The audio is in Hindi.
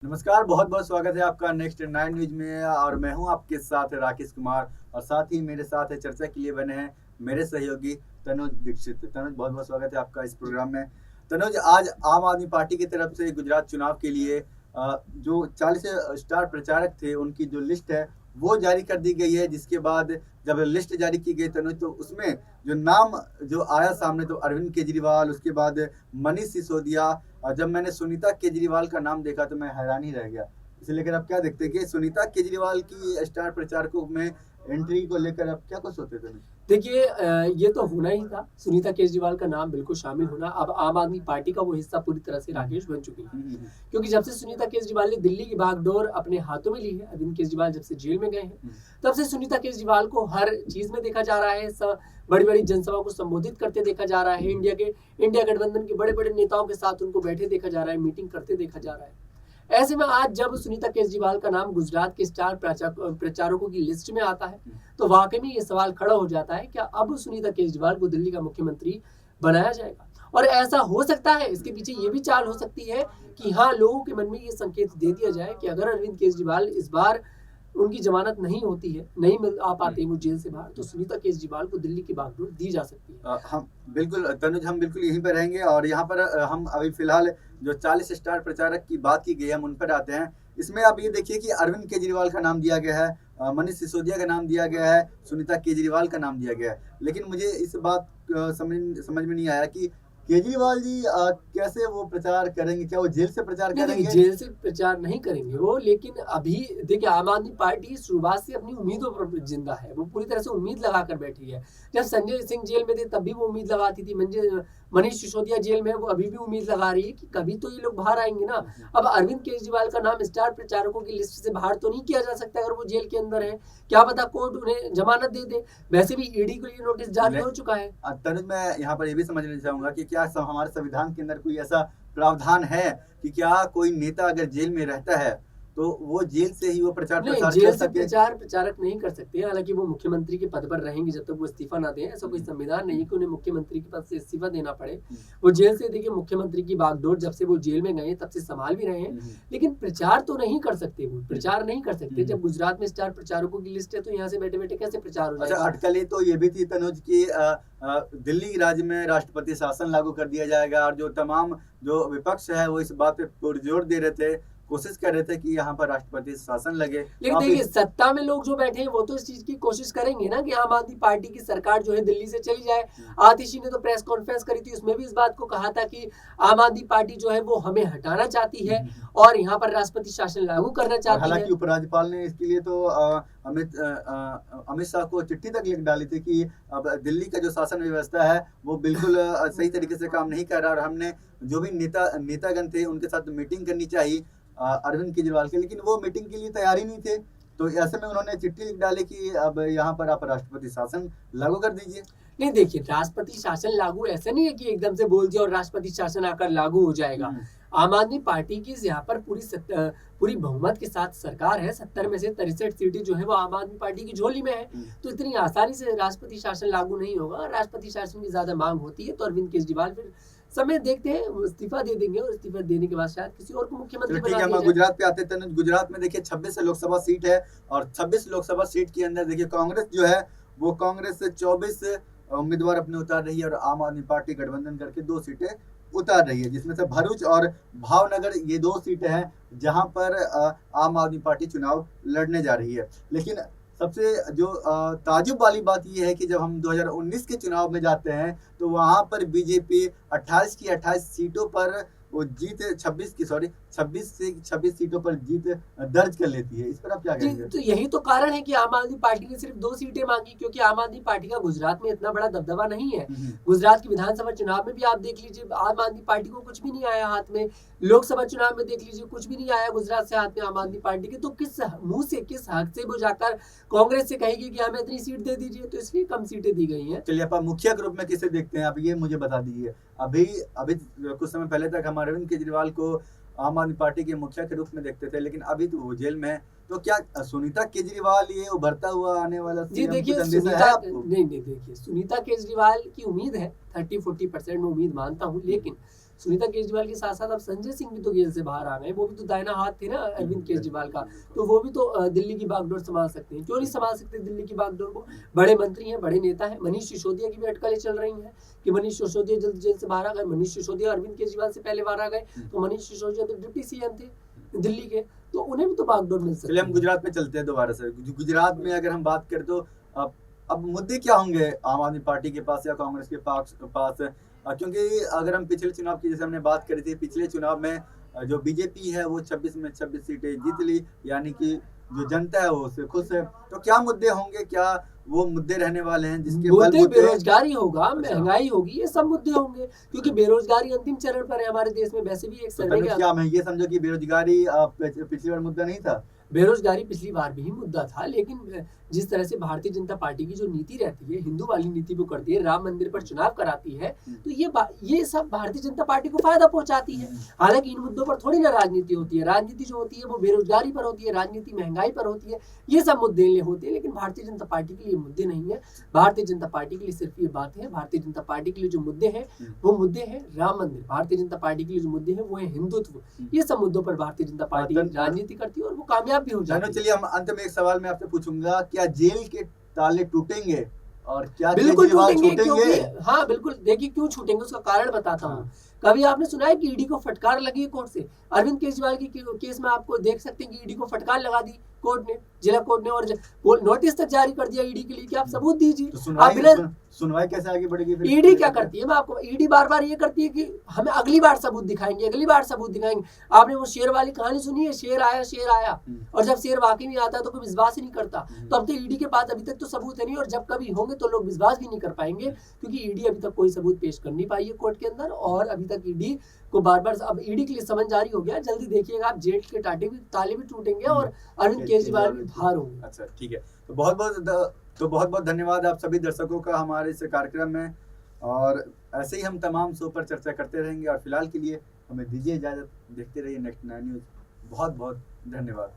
नमस्कार, बहुत-बहुत स्वागत है आपका नेक्स्ट 9 न्यूज़ में और मैं हूं आपके साथ राकेश कुमार और साथ ही मेरे साथ चर्चा के लिए बने हैं मेरे सहयोगी तनुज दीक्षित। तनुज, बहुत-बहुत स्वागत है आपका इस प्रोग्राम में। तनुज, आज आम आदमी पार्टी की तरफ से गुजरात चुनाव के लिए जो 40 स्टार प्रचारक थे, उनकी जो लिस्ट है, वो जारी कर दी गई है। जिसके बाद जब लिस्ट जारी की गई तनुज, तो उसमें जो नाम जो आया सामने, तो अरविंद केजरीवाल, उसके बाद मनीष सिसोदिया। और जब मैंने सुनीता केजरीवाल का नाम देखा तो मैं हैरान ही रह गया। इसे लेकर आप क्या देखते हैं कि सुनीता केजरीवाल की स्टार प्रचारकों में एंट्री को लेकर आप क्या कुछ सोचते थे? देखिए ये तो होना ही था, सुनीता केजरीवाल का नाम बिल्कुल शामिल होना। अब आम आदमी पार्टी का वो हिस्सा पूरी तरह से राकेश बन चुकी है। क्योंकि जब से सुनीता केजरीवाल ने दिल्ली की बागडोर अपने हाथों में ली है, अरविंद केजरीवाल जब से जेल में गए हैं, तब से सुनीता केजरीवाल को हर चीज़ में देखा जा रहा है। बड़ी-बड़ी जनसभा को संबोधित करते देखा जा रहा है। इंडिया गठबंधन के बड़े-बड़े नेताओं के साथ उनको बैठे देखा जा रहा है, मीटिंग करते देखा जा रहा है। ऐसे में आज जब सुनीता केजरीवाल का नाम गुजरात के स्टार प्रचारकों की लिस्ट में आता है, तो वाकई में ये सवाल खड़ा हो जाता है, क्या अब सुनीता केजरीवाल को दिल्ली का मुख्यमंत्री बनाया जाएगा? और ऐसा हो सकता है, इसके पीछे ये भी चाल हो सकती है कि हाँ, लोगों के मन में ये संकेत दे दिया जाए कि अगर अरविंद केजरीवाल इस बार उनकी जमानत नहीं होती है, नहीं मिल आ पाते वो जेल से बाहर, तो सुनीता केजरीवाल को दिल्ली की बागडोर दी जा सकती है। हम बिल्कुल तनुज, हम बिल्कुल यहीं पे रहेंगे और यहाँ पर हम अभी फिलहाल जो 40 स्टार प्रचारक की बात की गई है, हम उन पर आते हैं। इसमें आप ये देखिए कि अरविंद केजरीवाल का नाम दिया गया है, मनीष सिसोदिया का नाम दिया गया है, सुनीता केजरीवाल का नाम दिया गया है। लेकिन मुझे इस बात समझ में नहीं आया कि केजरीवाल जी कैसे वो प्रचार करेंगे? क्या वो जेल से प्रचार नहीं, करेंगे? जेल से प्रचार नहीं करेंगे वो, लेकिन अभी देखिए आम आदमी पार्टी शुरुआत से अपनी उम्मीदों पर जिंदा है। वो पूरी तरह से उम्मीद लगाकर बैठी है। जब संजय सिंह जेल में थे तब भी वो उम्मीद लगाती थी। मनीष सिसोदिया जेल में है, वो अभी भी उम्मीद लगा रही है कि कभी तो ये लोग बाहर आएंगे ना। अब अरविंद केजरीवाल का नाम स्टार प्रचारकों की लिस्ट से बाहर तो नहीं किया जा सकता अगर वो जेल के अंदर है। क्या पता कोर्ट उन्हें जमानत दे दे। वैसे भी ईडी को ये नोटिस जारी हो चुका है। तनुज, मैं यहाँ पर ये भी समझना चाहूंगा कि क्या हमारे संविधान के अंदर कोई ऐसा प्रावधान है कि क्या कोई नेता अगर जेल में रहता है तो वो जेल से ही वो प्रचार नहीं, प्रसार जेल कर से सके? प्रचारक नहीं कर सकते। हालाँकि वो मुख्यमंत्री के पद पर रहेंगे जब तक वो इस्तीफा ना दें। ऐसा कोई संविधान नहीं है कि उन्हें मुख्यमंत्री के पद से इस्तीफा देना पड़े। वो जेल से, देखिए मुख्यमंत्री की बागडोर जब से वो जेल में गए हैं तब से संभाल भी रहे हैं। लेकिन प्रचार तो नहीं कर सकते वो, प्रचार नहीं कर सकते। जब गुजरात में स्टार प्रचारकों की लिस्ट है तो यहाँ से बैठे-बैठे कैसे प्रचार हो अच्छा, जाएगा? अटकलें तो ये भी थी तनुज की दिल्ली राज्य में राष्ट्रपति शासन लागू कर दिया जाएगा और जो तमाम जो विपक्ष है वो इस बात पे पुरजोर दे रहे थे, कोशिश कर रहे थे कि यहाँ पर राष्ट्रपति शासन लगे। लेकिन देखिए सत्ता में लोग जो बैठे हैं वो तो इस चीज की कोशिश करेंगे ना कि आम आदमी पार्टी की सरकार जो है दिल्ली से चली जाए। आतिशी ने तो प्रेस कॉन्फ्रेंस करी थी, उसमें भी इस बात को कहा था कि आम आदमी पार्टी जो है वो हमें हटाना चाहती है और यहाँ पर राष्ट्रपति शासन लागू करना चाहती है। हालांकि उपराज्यपाल ने इसके लिए तो अमित शाह को चिट्ठी तक लिख डाली थी कि अब दिल्ली का जो शासन व्यवस्था है वो बिल्कुल सही तरीके से काम नहीं कर रहा और हमने जो भी नेतागण थे उनके साथ मीटिंग करनी चाहिए अरविंद केजरीवाल के, लेकिन वो मीटिंग के लिए तैयार ही नहीं थे। तो ऐसे में उन्होंने चिट्ठी लिख डाली कि अब यहाँ पर आप राष्ट्रपति शासन लागू कर दीजिए। नहीं, देखिए राष्ट्रपति शासन लागू ऐसा नहीं है कि एकदम से बोल दिया और राष्ट्रपति शासन आकर लागू हो जाएगा। आम आदमी पार्टी की यहाँ पर पूरी बहुमत के साथ सरकार है। 70 में से 63 सीटें जो है वो आम आदमी पार्टी की झोली में है। तो इतनी आसानी से राष्ट्रपति शासन लागू नहीं होगा। राष्ट्रपति शासन की ज्यादा मांग होती है तो अरविंद केजरीवाल फिर समय देखते हैं, वो इस्तीफा दे देंगे और इस्तीफा देने के बाद शायद किसी और को मुख्यमंत्री बना दिया जाए। गुजरात पे आते हैं। गुजरात में देखिए 26 लोकसभा सीट है और 26 लोकसभा सीट के अंदर देखिए कांग्रेस जो है वो कांग्रेस से 24 उम्मीदवार अपने उतार रही है और आम आदमी पार्टी गठबंधन करके 2 सीटें उतार रही है, जिसमें से भरूच और भावनगर ये 2 सीटें हैं जहां पर आम आदमी पार्टी चुनाव लड़ने जा रही है। लेकिन सबसे जो ताजुब वाली बात यह है कि जब हम 2019 के चुनाव में जाते हैं तो वहां पर बीजेपी 28 की 28 सीटों पर वो जीत 26 सीटों पर जीत दर्ज कर लेती है। इस पर आप क्या कहेंगे? तो यही तो कारण है कि आम आदमी पार्टी ने सिर्फ 2 सीटें मांगी, क्योंकि आम आदमी पार्टी का गुजरात में इतना बड़ा दबदबा नहीं है। गुजरात की विधानसभा चुनाव में भी आप देख लीजिए, आम आदमी पार्टी को कुछ भी नहीं आया हाथ में। लोकसभा चुनाव में देख लीजिए, कुछ भी नहीं आया गुजरात से हाथ में आम आदमी पार्टी के। तो किस मुंह से, किस हक से वो जाकर कांग्रेस से कहेगी कि हमें इतनी सीट दे दीजिए? तो इसलिए कम सीटें दी गई हैं। चलिए, आप मुखिया के रूप में किसे देखते हैं, आप ये मुझे बता दीजिए। अभी कुछ समय पहले तक हम अरविंद केजरीवाल को आम आदमी पार्टी के मुखिया के रूप में देखते थे, लेकिन अभी तो वो जेल में है। तो क्या सुनीता केजरीवाल ये उभरता हुआ आने वाला जी देखिए, देखिए सुनीता केजरीवाल की उम्मीद है 30-40% में उम्मीद मानता हूँ, लेकिन सुनीता केजरीवाल के साथ साथ अब संजय सिंह भी तो जेल से बाहर आ गए, वो भी तो दाहिना हाथ थे ना अरविंद केजरीवाल का, तो वो भी तो दिल्ली की बागडोर संभाल सकते हैं। क्यों नहीं संभाल सकते दिल्ली की बागडोर को? बड़े मंत्री हैं, बड़े नेता हैं। मनीष सिसोदिया की भी अटकलें चल रही हैं कि मनीष सिसोदिया जल्द जेल से बाहर आ गए। मनीष सिसोदिया अरविंद केजरीवाल से पहले बाहर आ गए, तो मनीष सिसोदिया तो डिप्टी सीएम थे दिल्ली के, तो उन्हें भी तो बागडोर मिल सकती चलिए हम है। गुजरात में चलते हैं दोबारा से। गुजरात में अगर हम बात करें तो अब मुद्दे क्या होंगे आम आदमी पार्टी के पास या कांग्रेस के पास क्योंकि अगर हम पिछले चुनाव की जैसे हमने बात करी थी, पिछले चुनाव में जो बीजेपी है वो 26 में 26 सीटें जीत ली, यानी कि जो जनता है वो उससे खुश है। तो क्या मुद्दे होंगे, क्या वो मुद्दे रहने वाले हैं जिसके मुद्दे बलबूते बेरोजगारी होगा, महंगाई होगी, ये सब मुद्दे होंगे, क्योंकि बेरोजगारी अंतिम चरण पर है हमारे देश में। वैसे भी एक तो सर्वे क्या मैं ये समझो कि बेरोजगारी पिछली बार मुद्दा नहीं था? बेरोजगारी पिछली बार भी मुद्दा था, लेकिन जिस तरह से भारतीय जनता पार्टी की जो नीति रहती है, हिंदू वाली नीति वो करती है, राम मंदिर पर चुनाव कराती है, तो ये सब भारतीय जनता पार्टी को फायदा पहुंचाती है। हालांकि इन मुद्दों पर थोड़ी ना राजनीति होती है, राजनीति जो होती है वो बेरोजगारी पर होती है, राजनीति महंगाई पर होती है, ये सब मुद्दे होते हैं। लेकिन भारतीय जनता पार्टी के लिए मुद्दे नहीं है। भारतीय जनता पार्टी के लिए सिर्फ ये बात है, भारतीय जनता पार्टी के लिए जो मुद्दे हैं वो मुद्दे हैं राम मंदिर। भारतीय जनता पार्टी के लिए जो मुद्दे हैं वो है हिंदुत्व। ये सब मुद्दों पर भारतीय जनता पार्टी राजनीति करती है और वो कामयाब भी हो जाती है। चलिए हम अंत में एक सवाल मैं आपसे पूछूंगा, क्या जेल के ताले टूटेंगे और क्या बिल्कुल केजरीवाल टूटेंगे, छूटेंगे? क्योंकि हाँ बिल्कुल, देखिए क्यों छूटेंगे उसका कारण बताता हूँ। कभी आपने सुना है कि ईडी को फटकार लगी है कोर्ट से? अरविंद केजरीवाल की केस में आपको देख सकते हैं कि ईडी को फटकार लगा दी कोर्ट ने, जिला कोर्ट ने, और नोटिस तक जारी कर दिया ईडी के लिए कि आप सबूत दीजिए। तो आप बिना सुनवाई कैसे आगे बढ़ेगी फिर? ईडी क्या करती है, मैं आपको, ईडी बार बार ये करती है कि हमें अगली बार सबूत दिखाएंगे, अगली बार सबूत दिखाएंगे। आपने वो शेर वाली कहानी सुनी है, शेर आया, और जब शेर वाकई में आता है तो कोई विश्वास ही नहीं करता। तो अब तो ईडी के पास अभी तक तो सबूत है नहीं, और जब कभी होंगे तो लोग विश्वास भी नहीं कर पाएंगे, क्योंकि ईडी अभी तक कोई सबूत पेश कर नहीं पाई है कोर्ट के अंदर। और अभी तक ईडी को बार बार, अब ईडी के लिए समन जारी हो गया, जल्दी देखिएगा आप जेल के ताले भी टूटेंगे और अरविंद केजरीवाल भी बाहर होंगे। अच्छा ठीक है, तो बहुत बहुत धन्यवाद आप सभी दर्शकों का हमारे इस कार्यक्रम में, और ऐसे ही हम तमाम शो पर चर्चा करते रहेंगे। और फिलहाल के लिए हमें दीजिए इजाजत, देखते रहिए नेक्स्ट 9 न्यूज़। बहुत बहुत धन्यवाद।